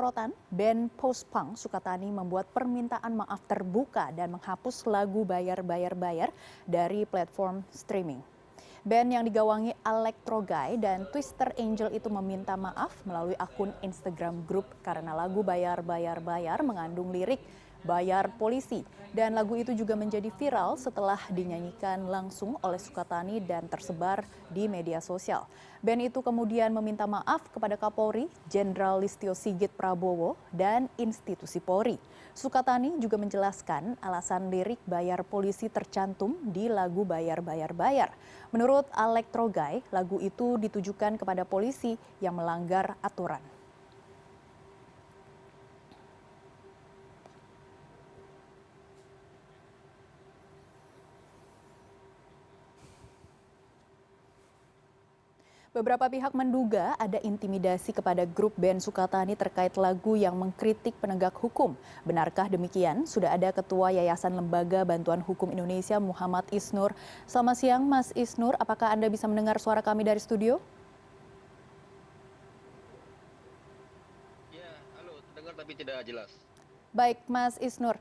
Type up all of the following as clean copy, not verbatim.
Sorotan, band post-punk Sukatani membuat permintaan maaf terbuka dan menghapus lagu bayar-bayar-bayar dari platform streaming. Band yang digawangi Electro Guy dan Twister Angel itu meminta maaf melalui akun Instagram grup karena lagu bayar-bayar-bayar mengandung lirik bayar polisi. Dan lagu itu juga menjadi viral setelah dinyanyikan langsung oleh Sukatani dan tersebar di media sosial. Band itu kemudian meminta maaf kepada Kapolri, Jenderal Listio Sigit Prabowo, dan institusi Polri. Sukatani juga menjelaskan alasan lirik bayar polisi tercantum di lagu bayar-bayar-bayar. Menurut Electro Guy, lagu itu ditujukan kepada polisi yang melanggar aturan. Beberapa pihak menduga ada intimidasi kepada grup band Sukatani terkait lagu yang mengkritik penegak hukum. Benarkah demikian? Sudah ada Ketua Yayasan Lembaga Bantuan Hukum Indonesia Muhammad Isnur. Selamat siang Mas Isnur, apakah Anda bisa mendengar suara kami dari studio? Ya, halo, terdengar tapi tidak jelas. Baik Mas Isnur,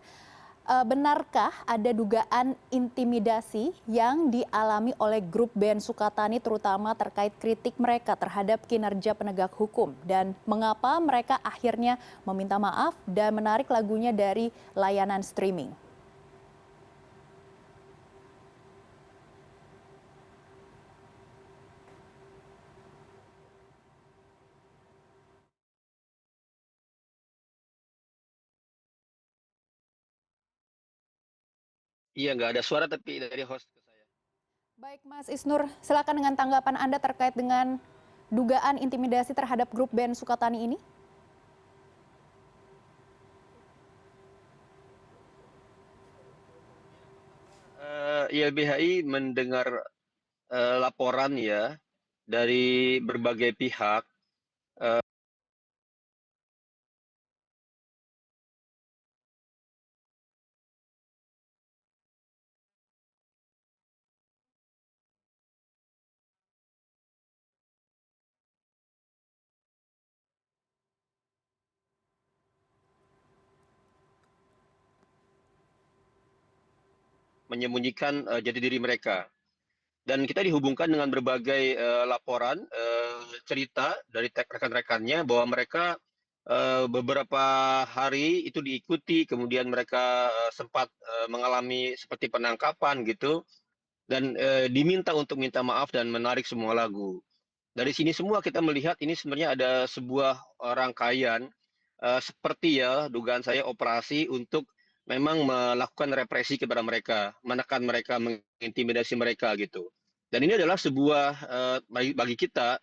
benarkah ada dugaan intimidasi yang dialami oleh grup band Sukatani terutama terkait kritik mereka terhadap kinerja penegak hukum? Dan mengapa mereka akhirnya meminta maaf dan menarik lagunya dari layanan streaming? Iya, nggak ada suara tapi dari host ke saya. Baik Mas Isnur, silakan dengan tanggapan Anda terkait dengan dugaan intimidasi terhadap grup band Sukatani ini. YLBHI mendengar laporan ya dari berbagai pihak. Menyembunyikan jati diri mereka. Dan kita dihubungkan dengan berbagai laporan, cerita dari rekan-rekannya bahwa mereka beberapa hari itu diikuti, kemudian mereka sempat mengalami seperti penangkapan gitu, dan diminta untuk minta maaf dan menarik semua lagu. Dari sini semua kita melihat ini sebenarnya ada sebuah rangkaian seperti ya dugaan saya operasi untuk memang melakukan represi kepada mereka, menekan mereka, mengintimidasi mereka gitu. Dan ini adalah sebuah bagi kita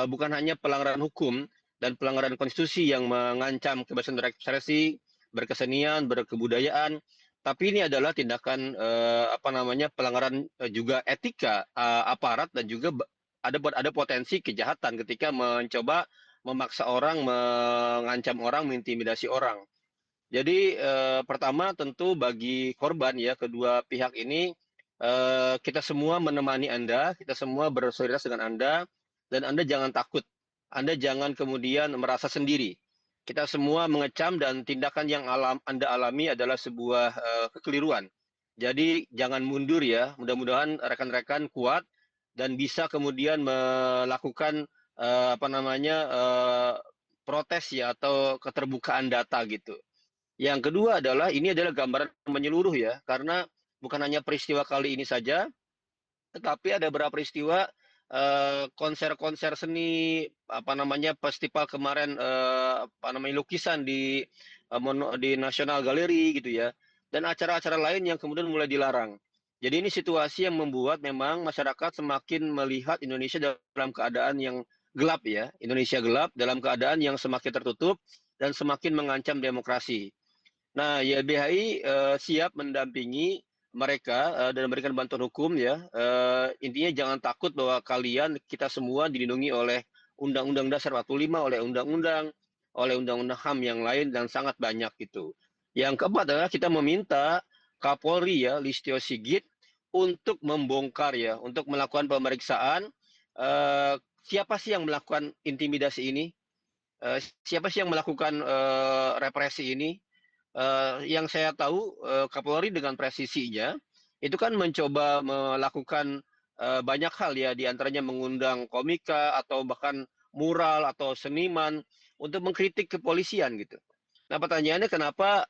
bukan hanya pelanggaran hukum dan pelanggaran konstitusi yang mengancam kebebasan berekspresi, berkesenian, berkebudayaan, tapi ini adalah tindakan pelanggaran juga etika aparat dan juga ada potensi kejahatan ketika mencoba memaksa orang, mengancam orang, mengintimidasi orang. Jadi pertama tentu bagi korban ya kedua pihak ini kita semua menemani Anda, kita semua bersolidaritas dengan Anda dan Anda jangan takut. Anda jangan kemudian merasa sendiri. Kita semua mengecam dan tindakan yang Anda alami adalah sebuah kekeliruan. Jadi jangan mundur ya. Mudah-mudahan rekan-rekan kuat dan bisa kemudian melakukan protes ya atau keterbukaan data gitu. Yang kedua adalah ini adalah gambaran menyeluruh ya, karena bukan hanya peristiwa kali ini saja, tetapi ada beberapa peristiwa konser-konser seni festival kemarin lukisan di National Gallery gitu ya, dan acara-acara lain yang kemudian mulai dilarang. Jadi ini situasi yang membuat memang masyarakat semakin melihat Indonesia dalam keadaan yang gelap ya, Indonesia gelap dalam keadaan yang semakin tertutup dan semakin mengancam demokrasi. Nah, YLBHI siap mendampingi mereka dan memberikan bantuan hukum ya. Intinya jangan takut bahwa kita semua dilindungi oleh Undang-Undang Dasar 45, oleh Undang-Undang HAM yang lain dan sangat banyak itu. Yang keempat adalah kita meminta Kapolri ya, Listio Sigit untuk membongkar ya, untuk melakukan pemeriksaan siapa sih yang melakukan intimidasi ini. siapa sih yang melakukan represi ini? Yang saya tahu Kapolri dengan presisinya itu kan mencoba melakukan banyak hal ya, diantaranya mengundang komika atau bahkan mural atau seniman untuk mengkritik kepolisian gitu. Nah pertanyaannya kenapa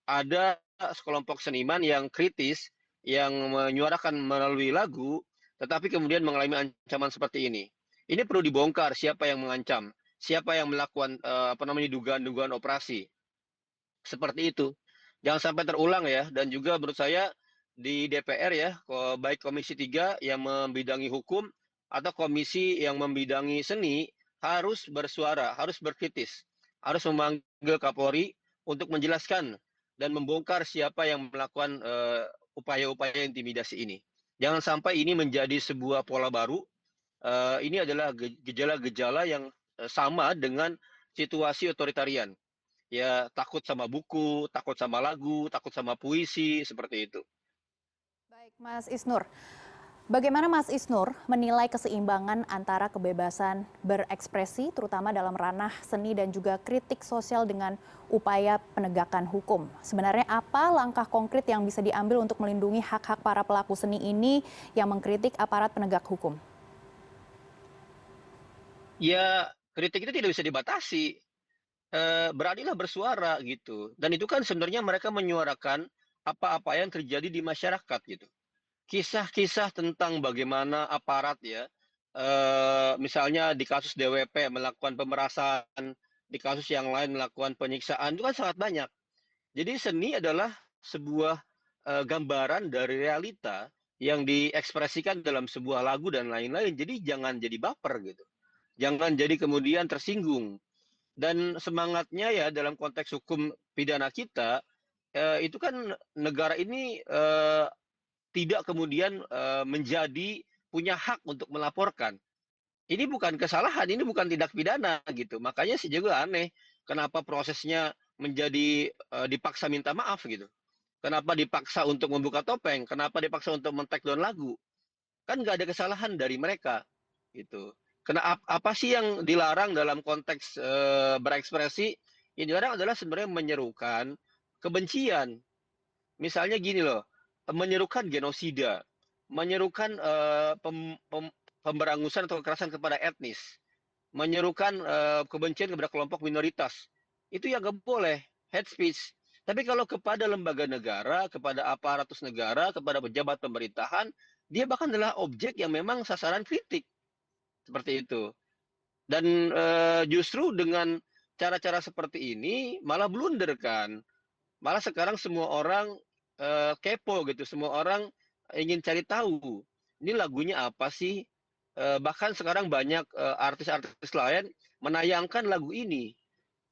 ada sekelompok seniman yang kritis yang menyuarakan melalui lagu, tetapi kemudian mengalami ancaman seperti ini. Ini perlu dibongkar siapa yang mengancam, siapa yang melakukan dugaan-dugaan operasi seperti itu. Jangan sampai terulang ya. Dan juga menurut saya di DPR ya, baik Komisi 3 yang membidangi hukum atau komisi yang membidangi seni harus bersuara, harus berkritis, harus memanggil Kapolri untuk menjelaskan dan membongkar siapa yang melakukan upaya-upaya intimidasi ini. Jangan sampai ini menjadi sebuah pola baru. Ini adalah gejala-gejala yang sama dengan situasi otoritarian. Ya takut sama buku, takut sama lagu, takut sama puisi, seperti itu. Baik, Mas Isnur. Bagaimana Mas Isnur menilai keseimbangan antara kebebasan berekspresi, terutama dalam ranah seni dan juga kritik sosial dengan upaya penegakan hukum? Sebenarnya apa langkah konkret yang bisa diambil untuk melindungi hak-hak para pelaku seni ini yang mengkritik aparat penegak hukum? Ya kritik itu tidak bisa dibatasi. Beranilah bersuara gitu. Dan itu kan sebenarnya mereka menyuarakan apa-apa yang terjadi di masyarakat gitu. Kisah-kisah tentang bagaimana aparat ya, misalnya di kasus DWP melakukan pemerasan, di kasus yang lain melakukan penyiksaan, itu kan sangat banyak. Jadi seni adalah sebuah gambaran dari realita yang diekspresikan dalam sebuah lagu dan lain-lain. Jadi jangan jadi baper gitu. Jangan jadi kemudian tersinggung. Dan semangatnya ya dalam konteks hukum pidana kita, itu kan negara ini tidak kemudian menjadi punya hak untuk melaporkan. Ini bukan kesalahan, ini bukan tindak pidana gitu. Makanya sih juga aneh, kenapa prosesnya menjadi dipaksa minta maaf gitu. Kenapa dipaksa untuk membuka topeng? Kenapa dipaksa untuk men-take down lagu? Kan nggak ada kesalahan dari mereka gitu. Apa sih yang dilarang dalam konteks berekspresi? Yang dilarang adalah sebenarnya menyerukan kebencian. Misalnya gini loh, menyerukan genosida, menyerukan pemberangusan atau kekerasan kepada etnis, menyerukan kebencian kepada kelompok minoritas. Itu yang nggak boleh, hate speech. Tapi kalau kepada lembaga negara, kepada aparatus negara, kepada pejabat pemerintahan, dia bahkan adalah objek yang memang sasaran kritik. Seperti itu. Dan justru dengan cara-cara seperti ini malah blunder kan. Malah sekarang semua orang kepo gitu, semua orang ingin cari tahu. Ini lagunya apa sih? Bahkan sekarang banyak artis-artis lain menayangkan lagu ini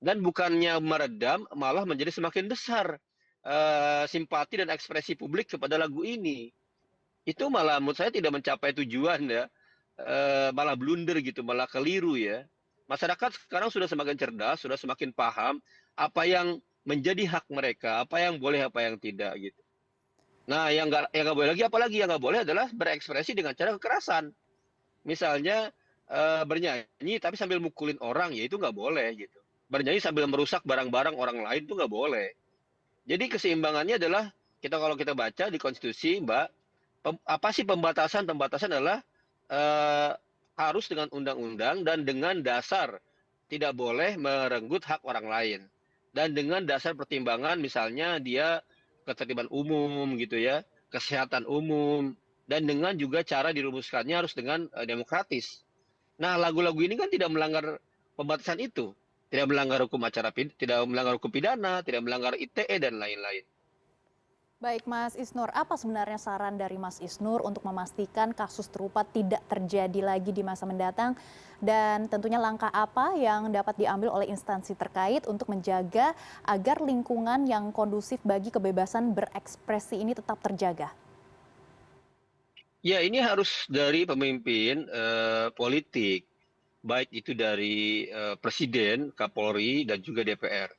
dan bukannya meredam, malah menjadi semakin besar simpati dan ekspresi publik kepada lagu ini. Itu malah menurut saya tidak mencapai tujuan ya, malah blunder gitu, malah keliru ya. Masyarakat sekarang sudah semakin cerdas, sudah semakin paham apa yang menjadi hak mereka, apa yang boleh, apa yang tidak gitu. Nah, yang nggak boleh lagi, apalagi yang nggak boleh adalah berekspresi dengan cara kekerasan. Misalnya bernyanyi tapi sambil mukulin orang, ya itu nggak boleh gitu. Bernyanyi sambil merusak barang-barang orang lain itu nggak boleh. Jadi keseimbangannya adalah kalau kita baca di konstitusi, Mbak, apa sih pembatasan? Pembatasan adalah eh, harus dengan undang-undang dan dengan dasar tidak boleh merenggut hak orang lain. Dan dengan dasar pertimbangan misalnya dia ketertiban umum gitu ya, kesehatan umum, dan dengan juga cara dirumuskannya harus dengan demokratis. Nah, lagu-lagu ini kan tidak melanggar pembatasan itu. Tidak melanggar hukum acara, tidak melanggar hukum pidana, tidak melanggar ITE dan lain-lain. Baik Mas Isnur, apa sebenarnya saran dari Mas Isnur untuk memastikan kasus serupa tidak terjadi lagi di masa mendatang? Dan tentunya langkah apa yang dapat diambil oleh instansi terkait untuk menjaga agar lingkungan yang kondusif bagi kebebasan berekspresi ini tetap terjaga? Ya, ini harus dari pemimpin politik, baik itu dari Presiden, Kapolri, dan juga DPR.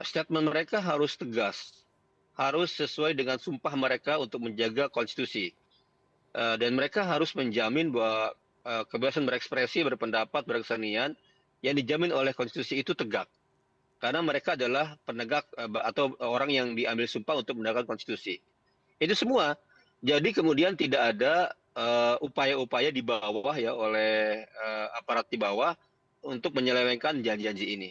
Statement mereka harus tegas, harus sesuai dengan sumpah mereka untuk menjaga konstitusi. Dan mereka harus menjamin bahwa kebebasan berekspresi, berpendapat, berkesenian yang dijamin oleh konstitusi itu tegak. Karena mereka adalah penegak atau orang yang diambil sumpah untuk menegakkan konstitusi. Itu semua. Jadi kemudian tidak ada upaya-upaya di bawah ya oleh aparat di bawah untuk menyelewengkan janji-janji ini.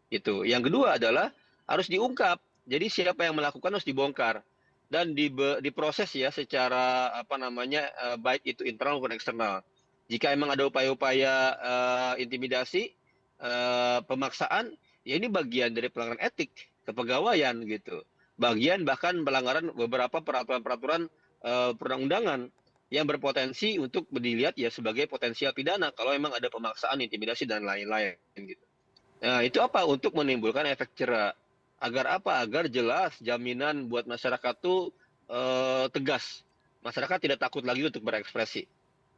Itu. Yang kedua adalah harus diungkap. Jadi siapa yang melakukan harus dibongkar dan diproses ya secara apa namanya baik itu internal maupun eksternal. Jika emang ada upaya-upaya intimidasi, pemaksaan, ya ini bagian dari pelanggaran etik kepegawaian gitu. Bagian bahkan pelanggaran beberapa peraturan-peraturan perundang-undangan yang berpotensi untuk dilihat ya sebagai potensial pidana kalau memang ada pemaksaan, intimidasi dan lain-lain gitu. Nah, itu apa? Untuk menimbulkan efek jera. Agar apa? Agar jelas jaminan buat masyarakat itu tegas. Masyarakat tidak takut lagi untuk berekspresi.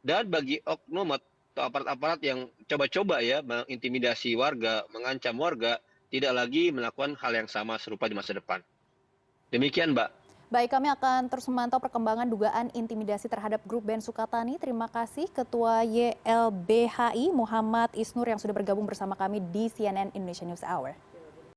Dan bagi oknum atau aparat-aparat yang coba-coba ya mengintimidasi warga, mengancam warga, tidak lagi melakukan hal yang sama serupa di masa depan. Demikian, Mbak. Baik, kami akan terus memantau perkembangan dugaan intimidasi terhadap grup band Sukatani. Terima kasih Ketua YLBHI Muhammad Isnur yang sudah bergabung bersama kami di CNN Indonesia News Hour.